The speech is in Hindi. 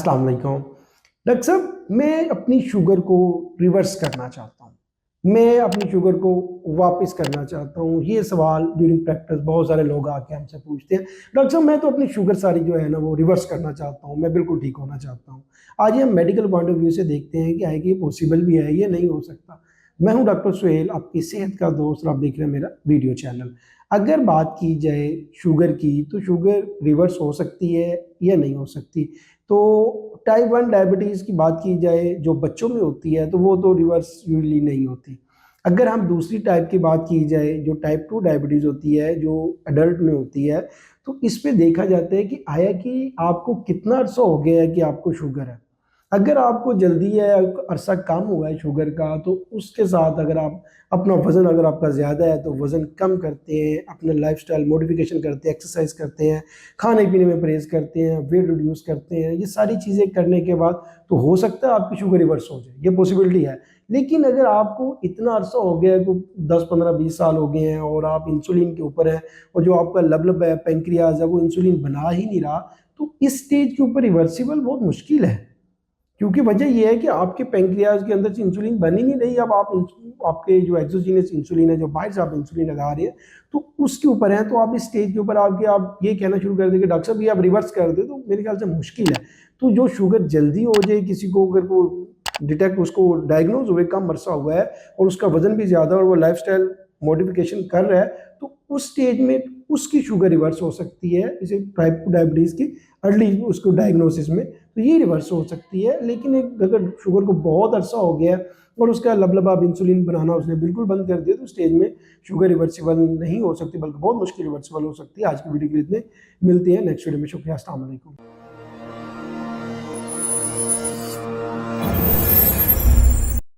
अस्सलाम वालेकुम। डॉक्टर साहब, मैं अपनी शुगर को रिवर्स करना चाहता हूँ। मैं अपनी शुगर को वापस करना चाहता हूँ। ये सवाल ड्यूरिंग प्रैक्टिस बहुत सारे लोग आके हमसे पूछते हैं। डॉक्टर साहब, मैं तो अपनी शुगर सारी जो है ना वो रिवर्स करना चाहता हूँ। मैं बिल्कुल ठीक होना चाहता हूँ। आज हम मेडिकल पॉइंट ऑफ व्यू से देखते हैं कि है कि ये पॉसिबल भी है, ये नहीं हो सकता। मैं हूँ डॉक्टर सुहेल, आपकी सेहत का दोस्त, और आप देख रहे हैं मेरा वीडियो चैनल। अगर बात की जाए शुगर की, तो शुगर रिवर्स हो सकती है या नहीं हो सकती। तो टाइप 1 डायबिटीज़ की बात की जाए जो बच्चों में होती है, तो वो तो रिवर्स यूजुअली नहीं होती। अगर हम दूसरी टाइप की बात की जाए जो टाइप 2 डायबिटीज़ होती है, जो एडल्ट में होती है, तो इस पे देखा जाता है कि कि आपको कितना अरसा हो गया है कि आपको शुगर है। अगर आपको जल्दी है, अरसा कम हुआ है शुगर का, तो उसके साथ अगर आप अपना वज़न अगर आपका ज़्यादा है तो वज़न कम करते हैं, अपना लाइफ़स्टाइल मॉडिफ़िकेशन करते हैं, एक्सरसाइज़ करते हैं, खाने-पीने में परहेज़ करते हैं, वेट रिड्यूस करते हैं, ये सारी चीज़ें करने के बाद तो हो सकता है आपकी शुगर रिवर्स हो जाए, ये पॉसिबिलिटी है। लेकिन अगर आपको इतना अरसा हो गया है, को 10, 15, 20 साल हो गए हैं और आप इंसुलिन के ऊपर हैं और जो आपका लबलब है, पैंक्रियाज़ है, वो इंसुलिन बना ही नहीं रहा, तो इस स्टेज के ऊपर रिवर्सिबल बहुत मुश्किल है। क्योंकि वजह ये है कि आपके पैंक्रियाज के अंदर से इंसुलिन बन ही नहीं रही। अब आपके जो एक्सोजीनस इंसुलिन है, जो बाहर से आप इंसुलिन लगा रहे हैं, तो उसके ऊपर है। तो आप इस स्टेज के ऊपर आके आप ये कहना शुरू कर दें कि डॉक्टर साहब ये आप रिवर्स कर दें, तो मेरे ख्याल से मुश्किल है। तो जो शुगर जल्दी हो जाए किसी को, अगर वो डिटेक्ट, उसको डायग्नोज हुए कम अरसा हुआ है और उसका वजन भी ज़्यादा और वो लाइफस्टाइल मॉडिफिकेशन कर रहा है, तो उस स्टेज में उसकी शुगर रिवर्स हो सकती है, इसे टाइप 2 डायबिटीज़ की अर्ली उसको डायग्नोसिस में, तो ये रिवर्स हो सकती है। लेकिन एक अगर शुगर को बहुत अरसा हो गया है और उसका लबलब इंसुलिन बनाना उसने बिल्कुल बंद कर दिया, तो स्टेज में शुगर रिवर्सिबल नहीं हो सकती, बल्कि बहुत मुश्किल रिवर्सिबल हो सकती है। आज की वीडियो के लिए इतने, मिलते हैं नेक्स्ट वीडियो में। शुक्रिया, अस्सलाम वालेकुम।